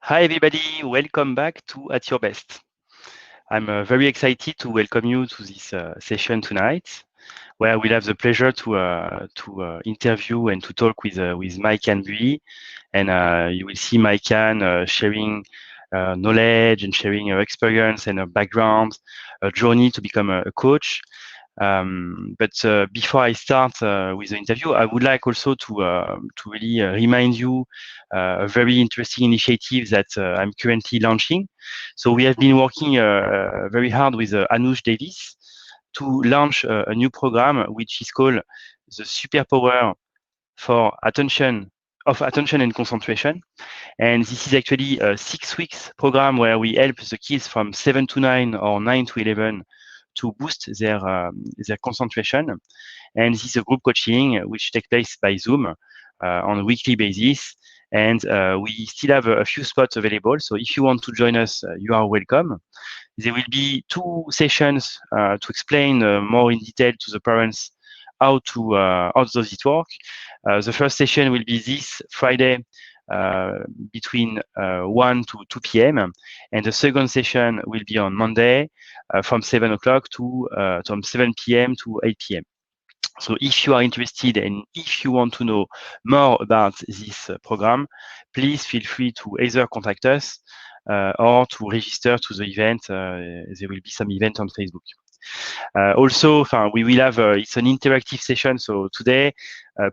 Hi everybody, welcome back to At Your Best. I'm very excited to welcome you to this session tonight, where we'll have the pleasure to interview and to talk with Maikan Bui, and you will see Maikan sharing knowledge and sharing her experience and her background, her journey to become a coach. But before I start with the interview, I would like also to really remind you a very interesting initiative that I'm currently launching. So we have been working very hard with Anush Davis to launch a new program which is called the Superpower for Attention and Concentration. And this is actually a 6 weeks program where we help the kids from 7 to 9 or 9 to 11 to boost their concentration. And this is a group coaching which takes place by Zoom on a weekly basis. And we still have a few spots available. So if you want to join us, you are welcome. There will be 2 sessions to explain more in detail to the parents how does it work. The first session will be this Friday between 1 to 2 p.m. And the second session will be on Monday from 7 o'clock to from 7 p.m. to 8 p.m. So if you are interested and if you want to know more about this program, please feel free to either contact us or to register to the event. There will be some event on Facebook. Also, we will have it's an interactive session. So today,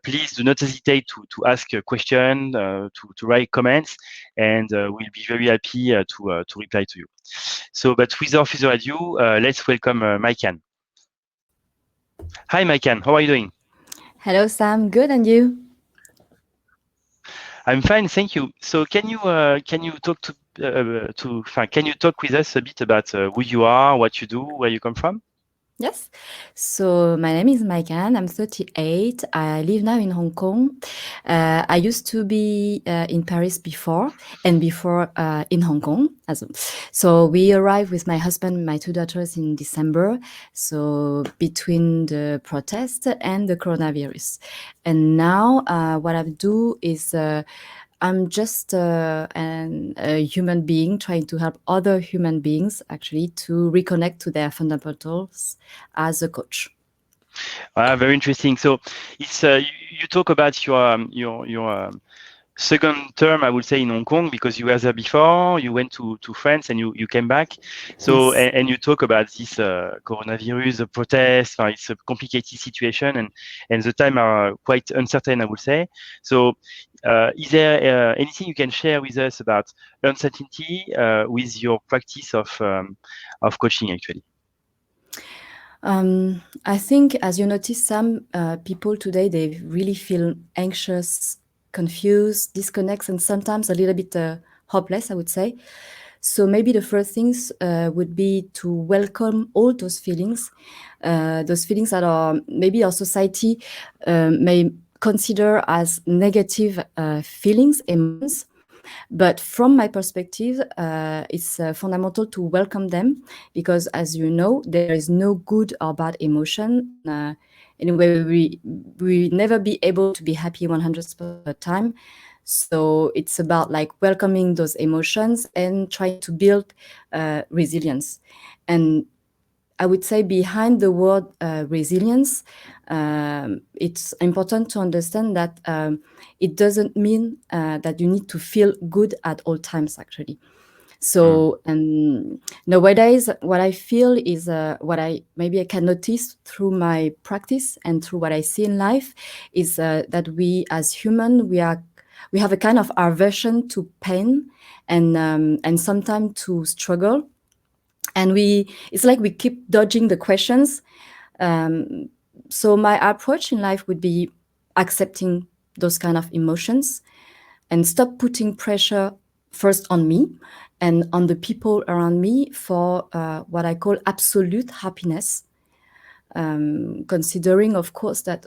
please do not hesitate to ask a question, to write comments, and we'll be very happy to reply to you. So, but without further ado, let's welcome Maikan. Hi, Maikan. How are you doing? Hello, Sam. Good, and you? I'm fine, thank you. So, can you talk can you talk with us a bit about who you are, what you do, where you come from? Yes. So my name is Maikan. I'm 38. I live now in Hong Kong. I used to be in Paris before, and before in Hong Kong. So we arrived with my husband and my 2 daughters in December. So between the protest and the coronavirus, and now what I do is. I'm just a human being trying to help other human beings actually to reconnect to their fundamentals as a coach. Very interesting. So, it's you talk about your second term, I would say, in Hong Kong because you were there before. You went to France and you came back. So Yes. and you talk about this coronavirus, the protests. It's a complicated situation and the time are quite uncertain, I would say. So is there anything you can share with us about uncertainty with your practice of coaching actually? I think, as you notice, some people today they really feel anxious, confused, disconnected, and sometimes a little bit hopeless. I would say. So maybe the first things would be to welcome all those feelings that are maybe our society may consider as negative feelings, emotions. But from my perspective, it's fundamental to welcome them because, as you know, there is no good or bad emotion. Anyway, we never be able to be happy 100% of the time. So it's about like welcoming those emotions and trying to build resilience. And I would say behind the word resilience, it's important to understand that it doesn't mean that you need to feel good at all times, actually. Mm. So, nowadays, what I feel is what I can notice through my practice and through what I see in life is that we, as human, we have a kind of aversion to pain and sometimes to struggle, and it's like we keep dodging the questions. um, so my approach in life would be accepting those kind of emotions and stop putting pressure first on me and on the people around me for what I call absolute happiness, considering, of course, that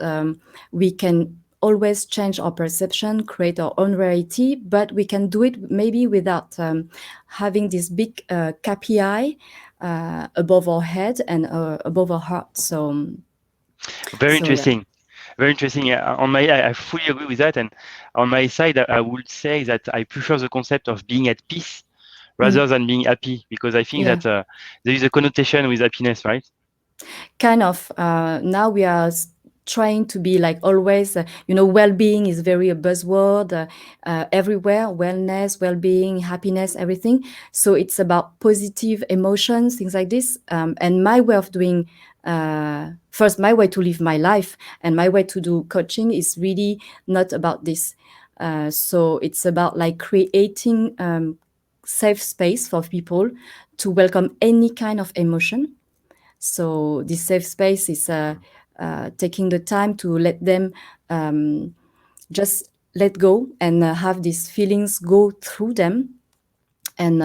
we can always change our perception, create our own reality, but we can do it maybe without having this big KPI above our head and above our heart. Very So yeah. interesting. Very interesting. Yeah, I fully agree with that. And on my side, I would say that I prefer the concept of being at peace rather than being happy, because I think Yeah. that there is a connotation with happiness, right? Kind of. Now we are trying to be like always, well-being is very a buzzword everywhere, wellness, well-being, happiness, everything. So it's about positive emotions, things like this. And my way of doing, first, my way to live my life and my way to do coaching is really not about this. So it's about like creating safe space for people to welcome any kind of emotion. So this safe space is taking the time to let them just let go and have these feelings go through them. And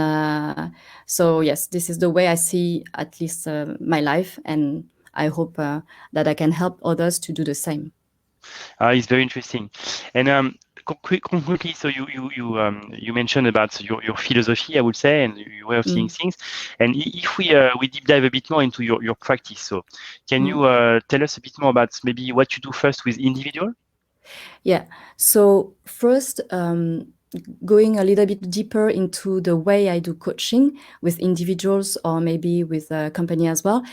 so, yes, this is the way I see at least my life. And I hope that I can help others to do the same. It's very interesting. And concretely, so you mentioned about your philosophy, I would say, and your way of seeing things. And if we deep dive a bit more into your practice, so can you tell us a bit more about maybe what you do first with individual? Yeah. So first, going a little bit deeper into the way I do coaching with individuals or maybe with a company as well.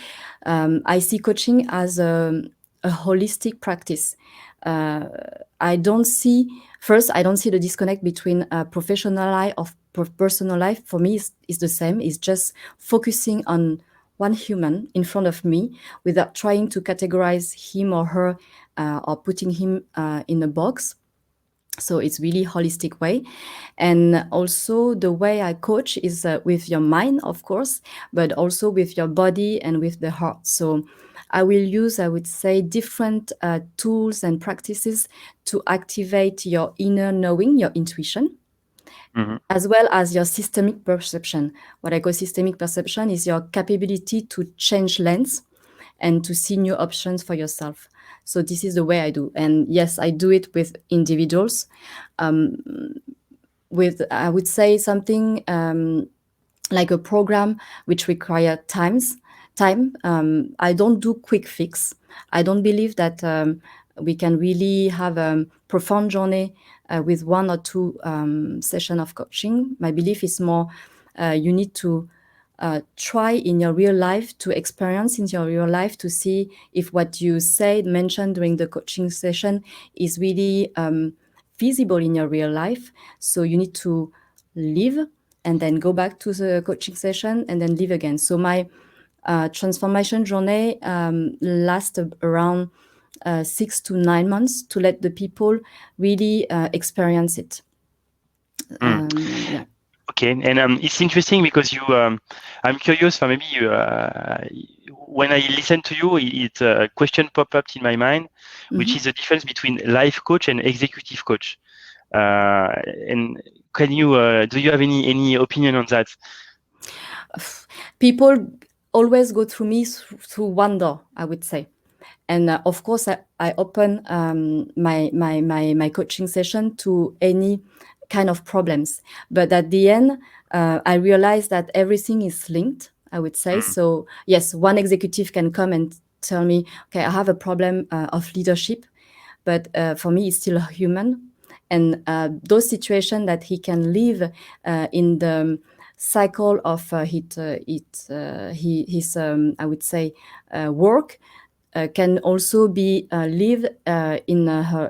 I see coaching as a holistic practice. I don't see the disconnect between professional life of personal life. For me, is the same. It's just focusing on one human in front of me without trying to categorize him or her or putting him in a box. So it's really holistic way. And also the way I coach is with your mind, of course, but also with your body and with the heart. So I will use, I would say, different tools and practices to activate your inner knowing, your intuition, as well as your systemic perception. What I call systemic perception is your capability to change lens and to see new options for yourself. So this is the way I do. And yes, I do it with individuals. With, I would say, something like a program which require time. I don't do quick fix. I don't believe that we can really have a profound journey with one or two session of coaching. My belief is more you need to try in your real life, to experience in your real life, to see if what you said, mentioned during the coaching session is really feasible in your real life. So you need to live and then go back to the coaching session and then live again. So my transformation journey lasts around 6 to 9 months to let the people really experience it. Yeah. Okay, and it's interesting because I'm curious. For maybe when I listen to you, a question pop up in my mind, which is the difference between life coach and executive coach. And can you do you have any opinion on that? People always go through me through one door, I would say. And of course, I open my coaching session to any kind of problems. But at the end, I realize that everything is linked, I would say. So yes, one executive can come and tell me, okay, I have a problem of leadership, but for me, it's still human. And those situations that he can live in the cycle of his I would say, work, can also be lived in her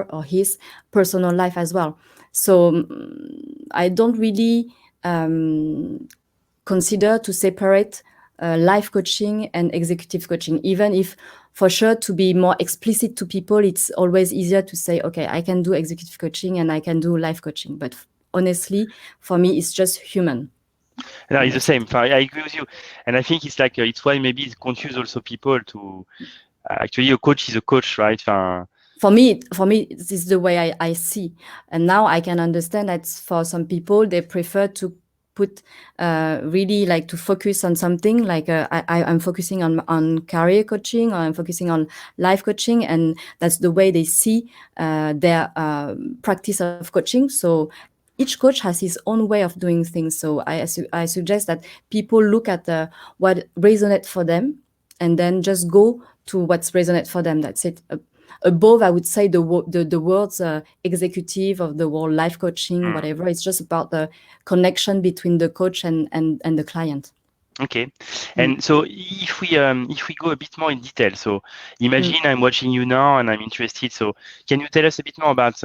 or his personal life as well. So I don't really consider to separate life coaching and executive coaching, even if for sure, to be more explicit to people, it's always easier to say, okay, I can do executive coaching and I can do life coaching. But honestly, for me, it's just human. No, it's the same. I agree with you, and I think it's like it's why maybe it confuses also people to actually a coach is a coach, right? For me, this is the way I see. And now I can understand that for some people, they prefer to put really like to focus on something like I'm focusing on career coaching, or I'm focusing on life coaching, and that's the way they see their practice of coaching. So each coach has his own way of doing things. So I suggest that people look at what resonates for them and then just go to what's resonate for them. That's it. above, I would say, the words executive of the word life coaching, whatever. It's just about the connection between the coach and the client. Okay. And so if we go a bit more in detail, so imagine I'm watching you now and I'm interested. So can you tell us a bit more about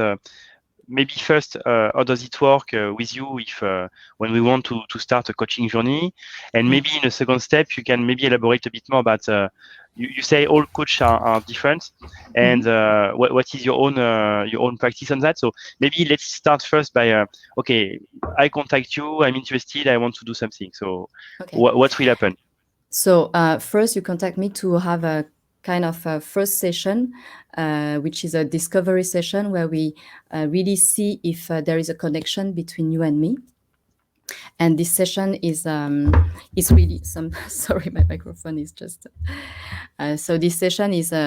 maybe first, how does it work with you if when we want to start a coaching journey? And maybe in a second step, you can maybe elaborate a bit more about you say all coaches are different, and what is your own practice on that? So maybe let's start first by okay, I contact you, I'm interested, I want to do something. So Okay. what will happen? So first, you contact me to have a kind of a first session, which is a discovery session where we really see if there is a connection between you and me. And this session is really some. Sorry, my microphone is just. So this session it's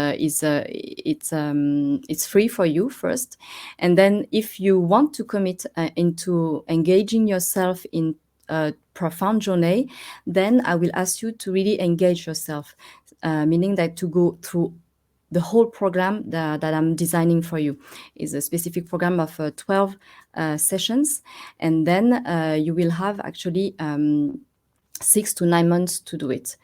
free for you first, and then if you want to commit into engaging yourself in a profound journey, then I will ask you to really engage yourself, meaning that to go through the whole program that I'm designing for you. Is a specific program of 12 sessions, and then you will have actually 6 to 9 months to do it.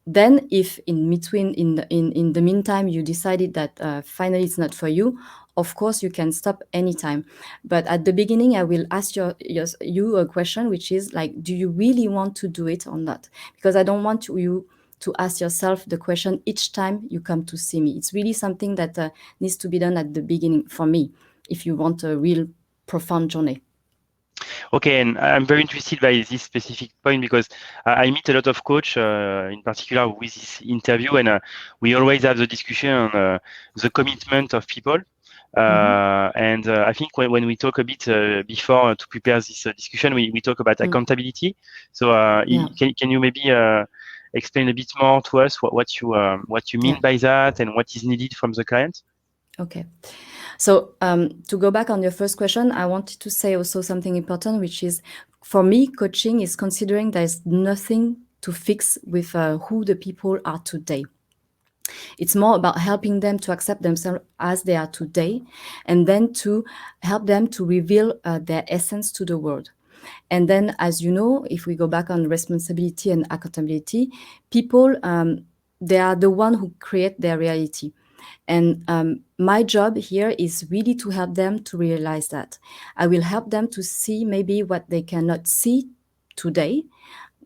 Then, if in between, in the meantime, you decided that finally it's not for you, of course you can stop anytime. But at the beginning, I will ask you a question, which is like, do you really want to do it or not? Because I don't want you to ask yourself the question each time you come to see me. It's really something that needs to be done at the beginning for me, if you want a real profound journey. Okay, and I'm very interested by this specific point because I meet a lot of coach, in particular with this interview, and we always have the discussion on the commitment of people. And I think when we talk a bit before to prepare this discussion, we talk about accountability. So can you maybe explain a bit more to us what you mean by that and what is needed from the client? Okay. So to go back on your first question, I wanted to say also something important, which is, for me, coaching is considering there's nothing to fix with who the people are today. It's more about helping them to accept themselves as they are today, and then to help them to reveal their essence to the world. And then, as you know, if we go back on responsibility and accountability, people, they are the one who create their reality. And my job here is really to help them to realize that. I will help them to see maybe what they cannot see today,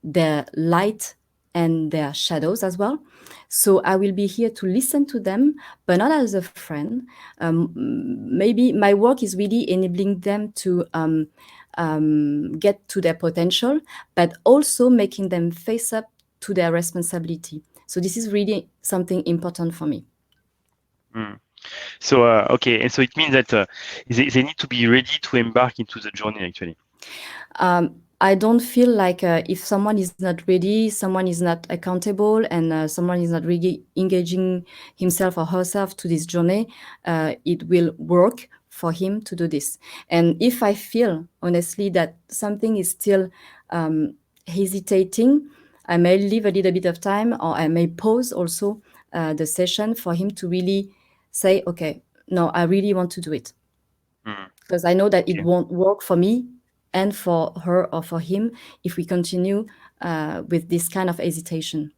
their light and their shadows as well. So I will be here to listen to them, but not as a friend. Maybe my work is really enabling them to get to their potential, but also making them face up to their responsibility. So this is really something important for me. So okay, and so it means that they need to be ready to embark into the journey, actually. I don't feel like if someone is not ready, someone is not accountable, and someone is not really engaging himself or herself to this journey, it will work for him to do this. And if I feel, honestly, that something is still hesitating, I may leave a little bit of time, or I may pause also the session for him to really say, okay, no, I really want to do it. Because I know that it won't work for me and for her or for him if we continue with this kind of hesitation.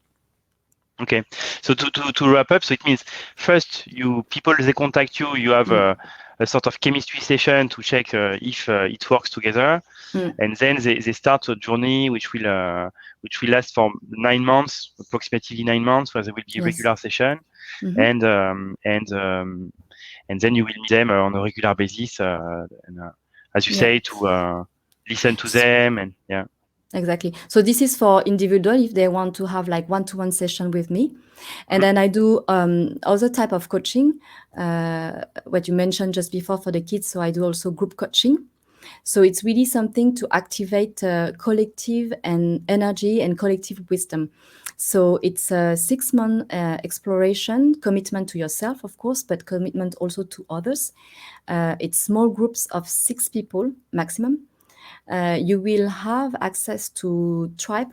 Okay, so to wrap up, so it means first, people they contact you, you have a sort of chemistry session to check if it works together, and then they start a journey which will last for 9 months, approximately 9 months, where there will be a regular session, and then you will meet them on a regular basis, and as you say, to listen to them, and Exactly. So this is for individual if they want to have like one-to-one session with me. And then I do other type of coaching, what you mentioned just before for the kids. So I do also group coaching. So it's really something to activate collective and energy and collective wisdom. So it's a 6-month exploration, commitment to yourself, of course, but commitment also to others. It's small groups of 6 people maximum. You will have access to 3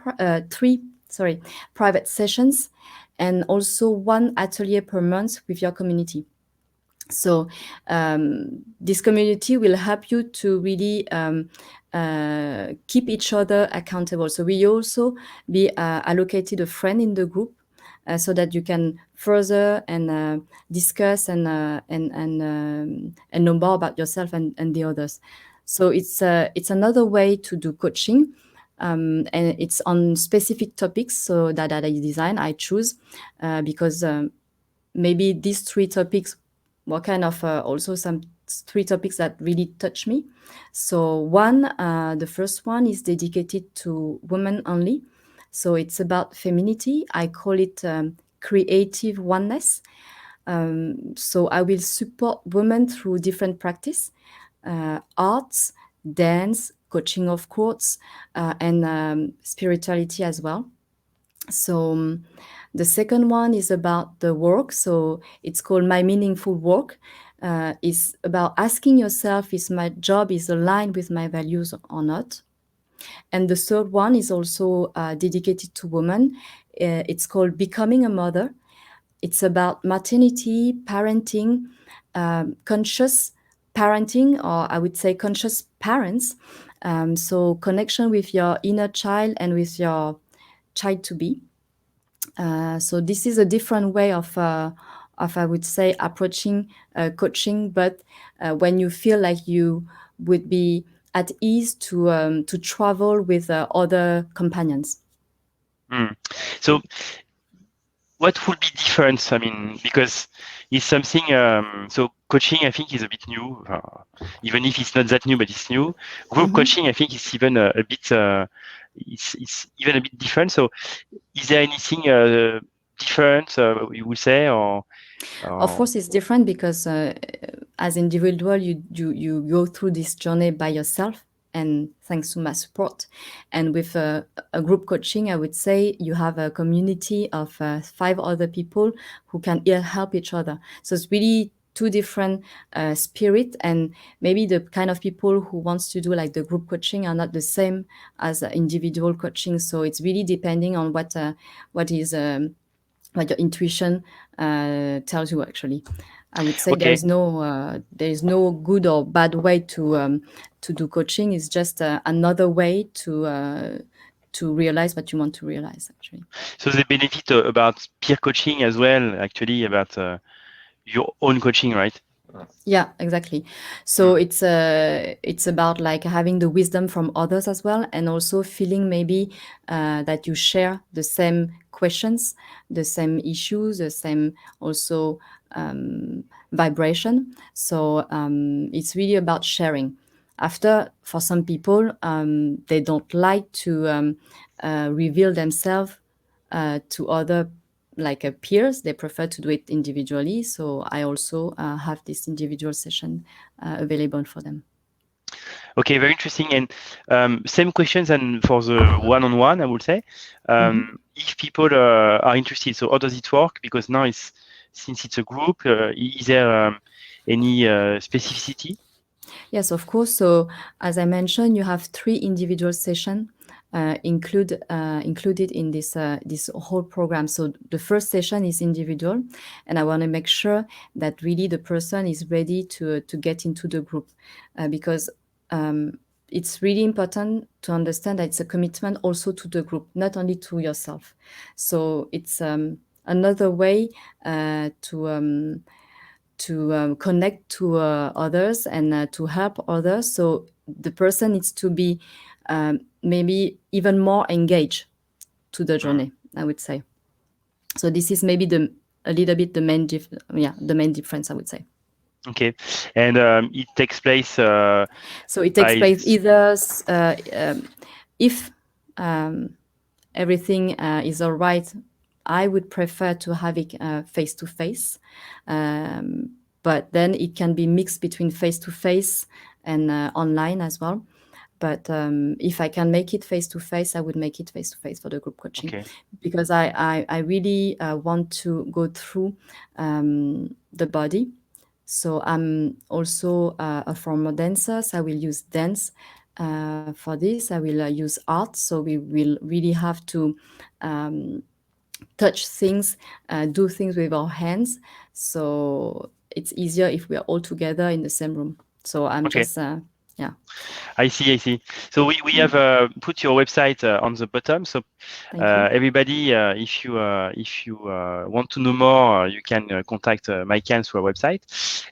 private sessions, and also 1 atelier per month with your community. So this community will help you to really keep each other accountable. So we also be allocated a friend in the group so that you can further and discuss and know more about yourself and the others. So it's another way to do coaching. And it's on specific topics. So that I design, I choose because maybe these 3 topics were kind of also some 3 topics that really touch me. So the first one is dedicated to women only. So it's about femininity. I call it creative oneness. So I will support women through different practice, arts, dance, coaching of course, and spirituality as well. So the second one is about the work. So it's called My Meaningful Work. It's about asking yourself, is my job is aligned with my values or not? And the third one is also dedicated to women. It's called Becoming a Mother. It's about maternity, parenting, conscious parenting, or I would say conscious parents. So connection with your inner child and with your child to be. So this is a different way of I would say approaching coaching, but when you feel like you would be at ease to travel with other companions. So what would be different? I mean, because it's something. So coaching, I think, is a bit new, even if it's not that new, but it's new. Group coaching, I think, is even a bit. It's even a bit different. So, is there anything different you would say, or? Of course, it's different because as individual, you go through this journey by yourself, and thanks to my support. And with a group coaching, I would say you have a community of 5 other people who can help each other. So it's really 2 different spirit, and maybe the kind of people who wants to do like the group coaching are not the same as individual coaching. So it's really depending on what is what your intuition tells you. Actually, I would say Okay. there is no good or bad way to do coaching. It's just another way to realize what you want to realize. Actually, so the benefit about peer coaching as well, actually, about your own coaching, right? yeah, exactly. So it's about like having the wisdom from others as well, and also feeling maybe that you share the same questions, the same issues, the same also vibration. So it's really about sharing. After, for some people, they don't like to reveal themselves to other like peers. They prefer to do it individually. So I also have this individual session available for them. Okay, very interesting. And same questions and for the one-on-one, I would say. If people are interested, so how does it work? Because now since it's a group, is there any specificity? Yes, of course. So as I mentioned, you have 3 individual sessions included in this whole program. So the first session is individual, and I want to make sure that really the person is ready to get into the group, because it's really important to understand that it's a commitment also to the group, not only to yourself. So it's another way to connect to others and to help others. So the person needs to be maybe even more engaged to the journey, I would say. So this is maybe a little bit the main difference, I would say. Okay, and it takes place. So it takes place either if everything is all right, I would prefer to have it face to face. But then it can be mixed between face to face and online as well. But if I can make it face to face, I would make it face to face for the group coaching, because I really want to go through the body. So I'm also a former dancer, so I will use dance for this. I will use art, so we will really have to touch things, do things with our hands. So it's easier if we are all together in the same room. So I'm Okay. just, yeah. I see. So we have put your website on the bottom. So Thank you. everybody, if you want to know more, you can contact MyCan through our website.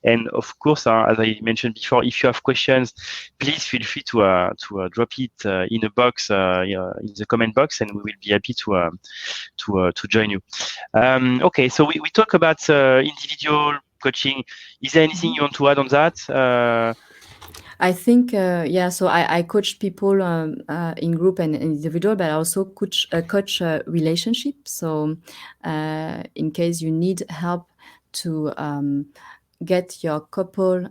And of course, as I mentioned before, if you have questions, please feel free to drop it in a box in the comment box, and we will be happy to join you. Okay, so we talk about individual coaching. Is there anything you want to add on that? I think, yeah, so I coach people in group and individual, but I also coach relationship. So in case you need help to get your couple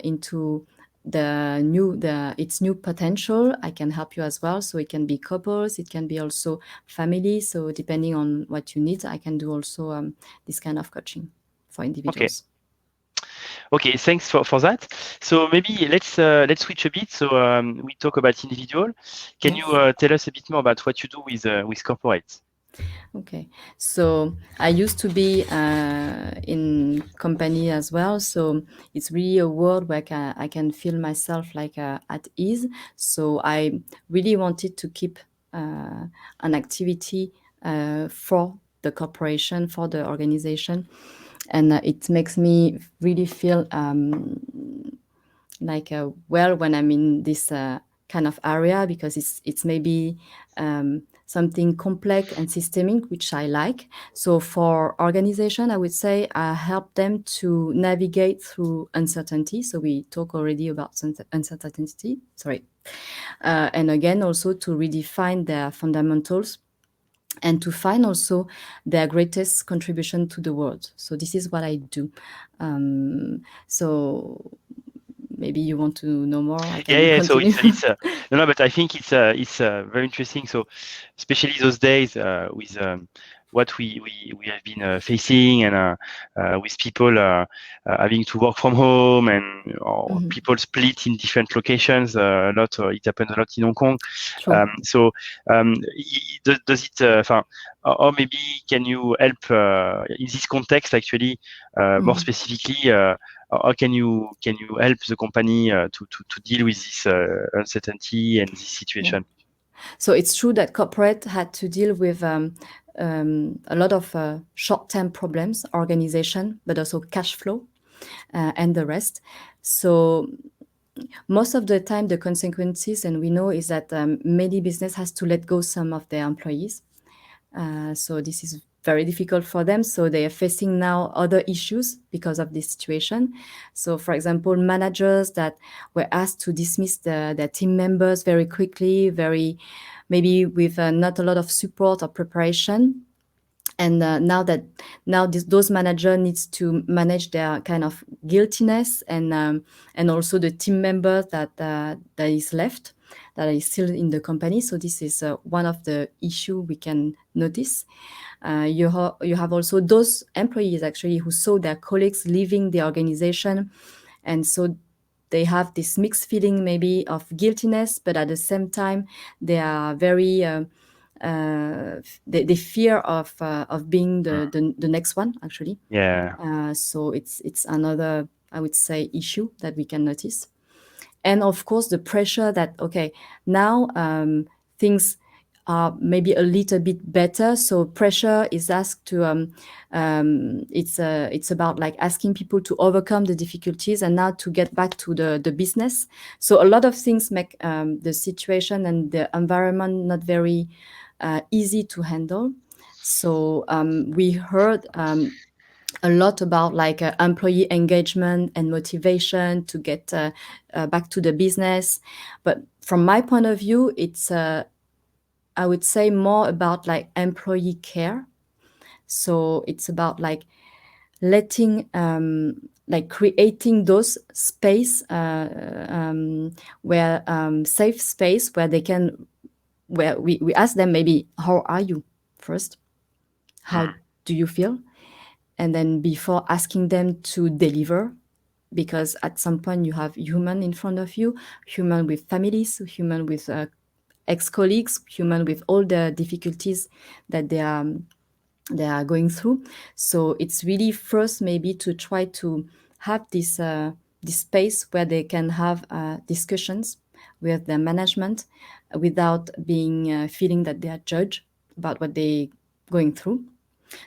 into its new potential, I can help you as well. So it can be couples, it can be also family. So depending on what you need, I can do also this kind of coaching for individuals. Okay, thanks for that. So maybe let's switch a bit. So we talk about individual. Can Yes. you tell us a bit more about what you do with corporates? Okay, so I used to be in company as well. So it's really a world where I can feel myself like at ease. So I really wanted to keep an activity for the corporation, for the organization. And it makes me really feel like well when I'm in this kind of area, because it's maybe something complex and systemic, which I like. So for organization, I would say I help them to navigate through uncertainty. So we talk already about uncertainty, sorry. And again, also to redefine their fundamentals and to find also their greatest contribution to the world. So this is what I do. So maybe you want to know more. I can Yeah. So continue. it's no, but I think it's very interesting. So especially those days with what we have been facing, and with people having to work from home, and or people split in different locations. A lot. It happens a lot in Hong Kong. True. So does it? Or maybe can you help in this context actually more specifically? How can you help the company to deal with this uncertainty and this situation? So it's true that corporate had to deal with a lot of short-term problems, organization, but also cash flow and the rest. So most of the time, the consequences, and we know, is that many business has to let go some of their employees. So this is very difficult for them. So they are facing now other issues because of this situation. So, for example, managers that were asked to dismiss their team members very quickly, maybe with not a lot of support or preparation. And those manager needs to manage their kind of guiltiness and also the team member that is left, that is still in the company. So this is one of the issue we can notice. You have also those employees actually who saw their colleagues leaving the organization, and so they have this mixed feeling maybe of guiltiness, but at the same time they are very they fear of being the next one actually. Yeah. So it's another, I would say, issue that we can notice. And of course the pressure that now things are maybe a little bit better, so pressure is asked to it's about like asking people to overcome the difficulties and now to get back to the business. So a lot of things make the situation and the environment not very easy to handle. So we heard a lot about like employee engagement and motivation to get back to the business. But from my point of view, it's I would say more about like employee care. So it's about like letting like creating those space where safe space where they can, where we ask them maybe, how are you first, how do you feel, and then before asking them to deliver, because at some point you have human in front of you, human with families, human with ex-colleagues, human with all the difficulties that they are they are going through. So it's really first maybe to try to have this space where they can have discussions with their management without being feeling that they are judged about what they going through.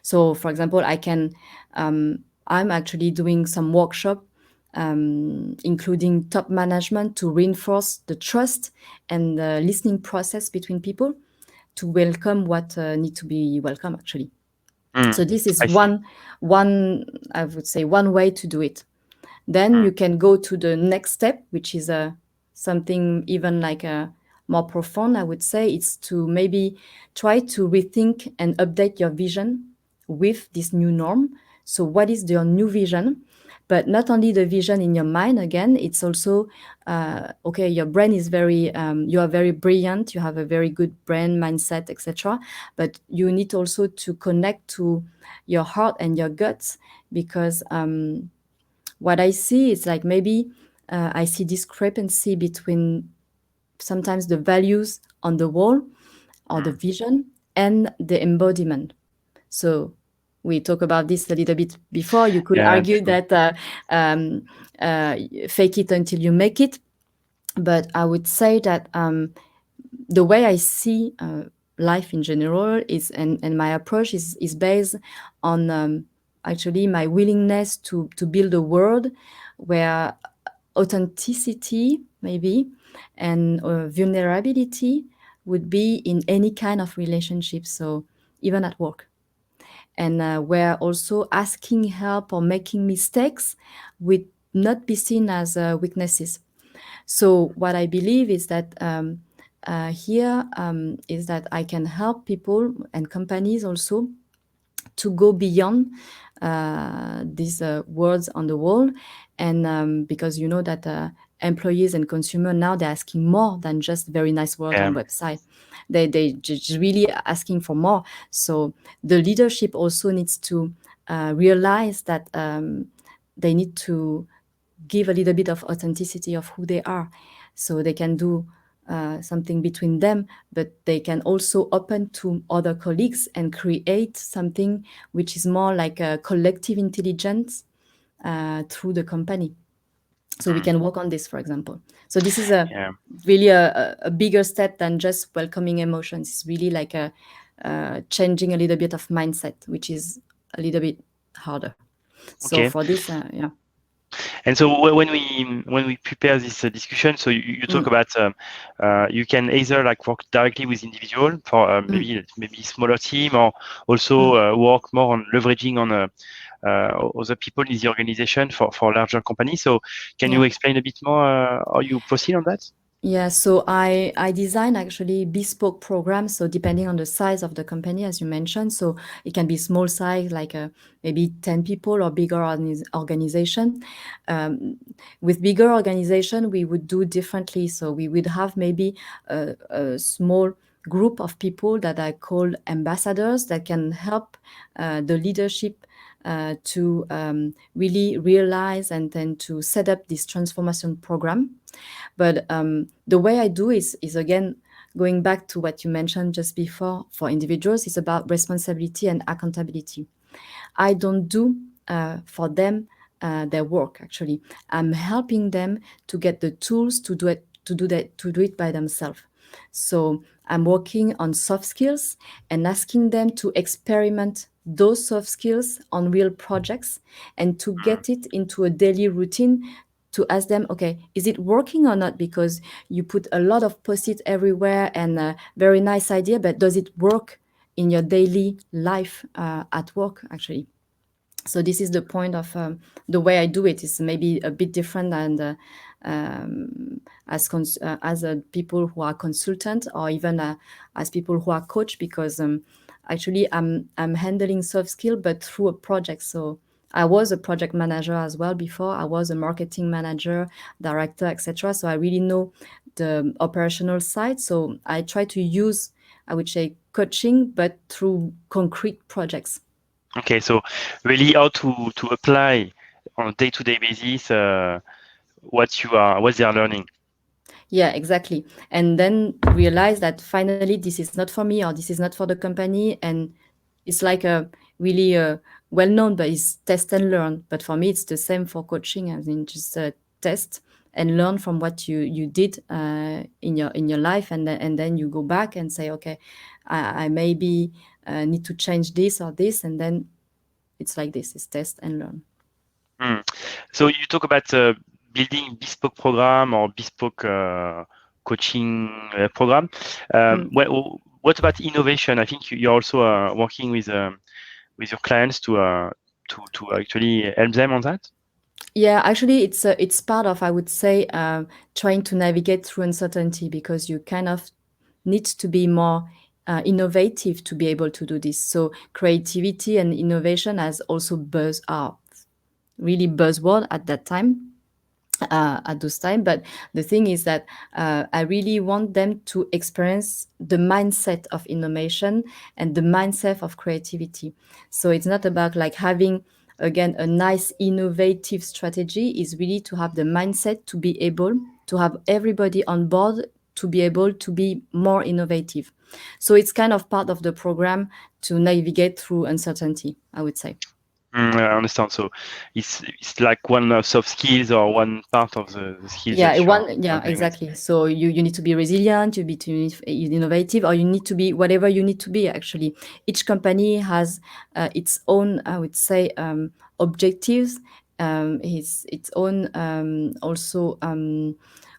So, for example, I'm actually doing some workshop, including top management, to reinforce the trust and the listening process between people to welcome what need to be welcome, actually. So this is I see. one I would say one way to do it. Then you can go to the next step, which is something even like a more profound, I would say. It's to maybe try to rethink and update your vision with this new norm. So what is your new vision? But not only the vision in your mind, again, it's also, okay, your brain is you are very brilliant, you have a very good brain mindset, etc. But you need also to connect to your heart and your guts, because what I see is like maybe I see discrepancy between sometimes the values on the wall or the vision and the embodiment. So we talk about this a little bit before. You could Yeah, argue true. that um, fake it until you make it. But I would say that the way I see life in general is, and my approach is based on actually my willingness to build a world where authenticity maybe and vulnerability would be in any kind of relationship, so even at work, and where also asking help or making mistakes would not be seen as weaknesses. So what I believe is that here is that I can help people and companies also to go beyond these words on the wall, and because you know that employees and consumer now, they're asking more than just very nice words Yeah. on website. They just really asking for more. So the leadership also needs to realize that they need to give a little bit of authenticity of who they are, so they can do something between them, but they can also open to other colleagues and create something which is more like a collective intelligence through the company. So we can work on this, for example. So this is a Yeah. really a bigger step than just welcoming emotions. It's really like a changing a little bit of mindset, which is a little bit harder. So Okay. for this, yeah. And so when we prepare this discussion, so you talk Mm, about you can either like work directly with individual for mm, maybe smaller team, or also mm. work more on leveraging on other people in the organization for larger companies. So can you Yeah. explain a bit more how you proceed on that? Yeah, so I design actually bespoke programs. So depending on the size of the company, as you mentioned, so it can be small size, like maybe 10 people, or bigger organization. Um, with bigger organization, we would do differently. So we would have maybe a small group of people that I call ambassadors that can help the leadership to really realize and then to set up this transformation program. But the way I do is again going back to what you mentioned just before. For individuals, it's about responsibility and accountability. I don't do for them their work. Actually, I'm helping them to get the tools to do it, to do it by themselves. So I'm working on soft skills and asking them to experiment those soft skills on real projects and to get it into a daily routine, to ask them, okay, is it working or not? Because you put a lot of post-it everywhere and a very nice idea, but does it work in your daily life at work, actually? So this is the point of the way I do it is maybe a bit different than as people who are consultant, or even as people who are coach, because actually I'm handling soft skill but through a project. So I was a project manager as well before. I was a marketing manager, director, etc. So I really know the operational side. So I try to use, I would say, coaching, but through concrete projects. Okay, so really how to apply on a day-to-day basis what they are learning. Yeah, exactly. And then realize that finally this is not for me, or this is not for the company, and it's like a really well known, but it's test and learn. But for me, it's the same for coaching. I mean, just test and learn from what you did in your life, and then you go back and say, okay, I maybe need to change this or this, and then it's like this: it's test and learn. So you talk about building bespoke program or bespoke coaching program. Well, what about innovation? I think you're also working with your clients to actually help them on that. Yeah, actually, it's part of, I would say, trying to navigate through uncertainty, because you kind of need to be more innovative to be able to do this. So creativity and innovation has also really buzzword at that time. At those time, but the thing is that I really want them to experience the mindset of innovation and the mindset of creativity. So it's not about like having, again, a nice innovative strategy. Is really to have the mindset to be able to have everybody on board to be able to be more innovative. So it's kind of part of the program to navigate through uncertainty, I would say. I understand. So it's like one soft skills or one part of the skills that you are doing exactly. So you need to be resilient, you need to be innovative, or you need to be whatever you need to be. Actually, each company has its own, I would say, objectives, its own also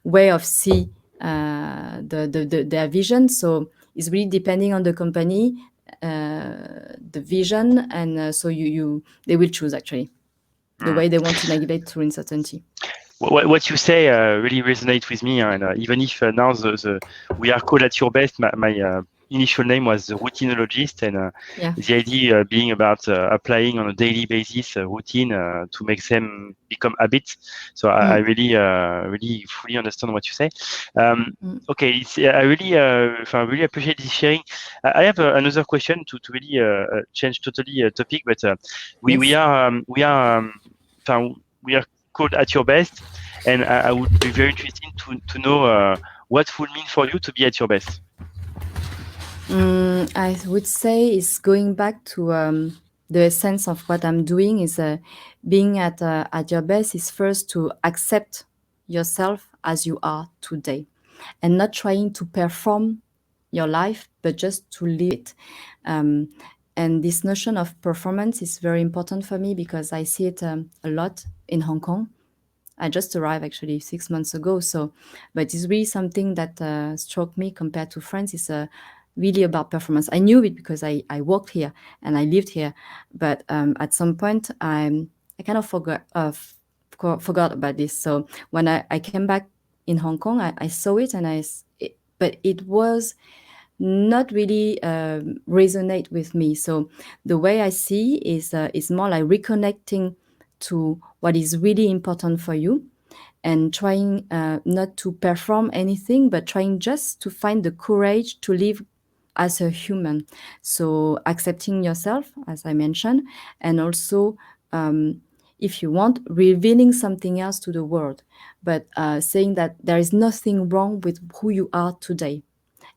way of see their vision. So it's really depending on the company, the vision, and so they will choose actually the way they want to navigate through uncertainty. What you say really resonates with me, and even if now we are called At Your Best, my initial name was the routinologist, and the idea being about applying on a daily basis routine to make them become habits. So I really fully understand what you say. Okay, I really appreciate this sharing. I have another question to really change totally topic, but we are called At Your Best, and I would be very interested to know what would mean for you to be at your best. I would say it's going back to the essence of what I'm doing is being at your best is first to accept yourself as you are today, and not trying to perform your life, but just to live it. And this notion of performance is very important for me, because I see it a lot in Hong Kong. I just arrived actually 6 months ago. So, but it's really something that struck me compared to France. It's really about performance. I knew it because I worked here and I lived here. But at some point, I kind of forgot about this. So when I came back in Hong Kong, I saw it, and but it was not really resonate with me. So the way I see is more like reconnecting to what is really important for you, and trying not to perform anything, but trying just to find the courage to live as a human. So accepting yourself, as I mentioned, and also, if you want, revealing something else to the world, but saying that there is nothing wrong with who you are today,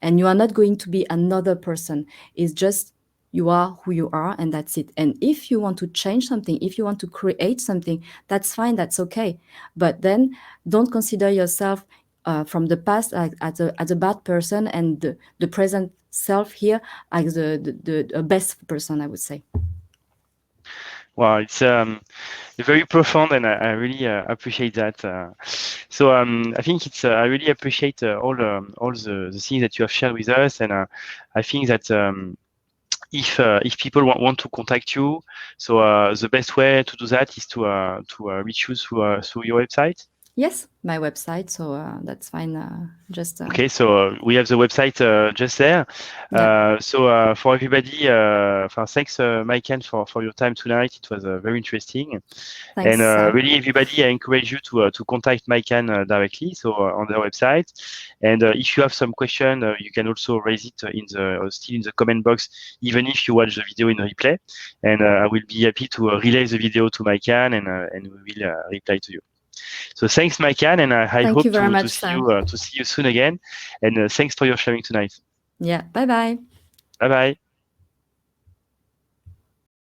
and you are not going to be another person. It's just you are who you are, and that's it. And if you want to change something, if you want to create something, that's fine, that's okay. But then don't consider yourself from the past as a bad person, and the present self here as the best person, I would say. Wow, it's very profound, and I really appreciate that. So I think I really appreciate all the things that you have shared with us, and I think that if people want to contact you, so the best way to do that is to reach you through your website. Yes, my website. So that's fine. Okay, so we have the website just there. So for everybody, thanks, Maiken, for your time tonight. It was very interesting. Thanks. And really, everybody, I encourage you to contact Maiken directly, so on their website. And if you have some question, you can also raise it still in the comment box, even if you watch the video in replay. And I will be happy to relay the video to Maiken, and we will reply to you. So thanks, Maiken, and I hope to see you soon again. And thanks for your sharing tonight. Yeah, bye-bye. Bye-bye.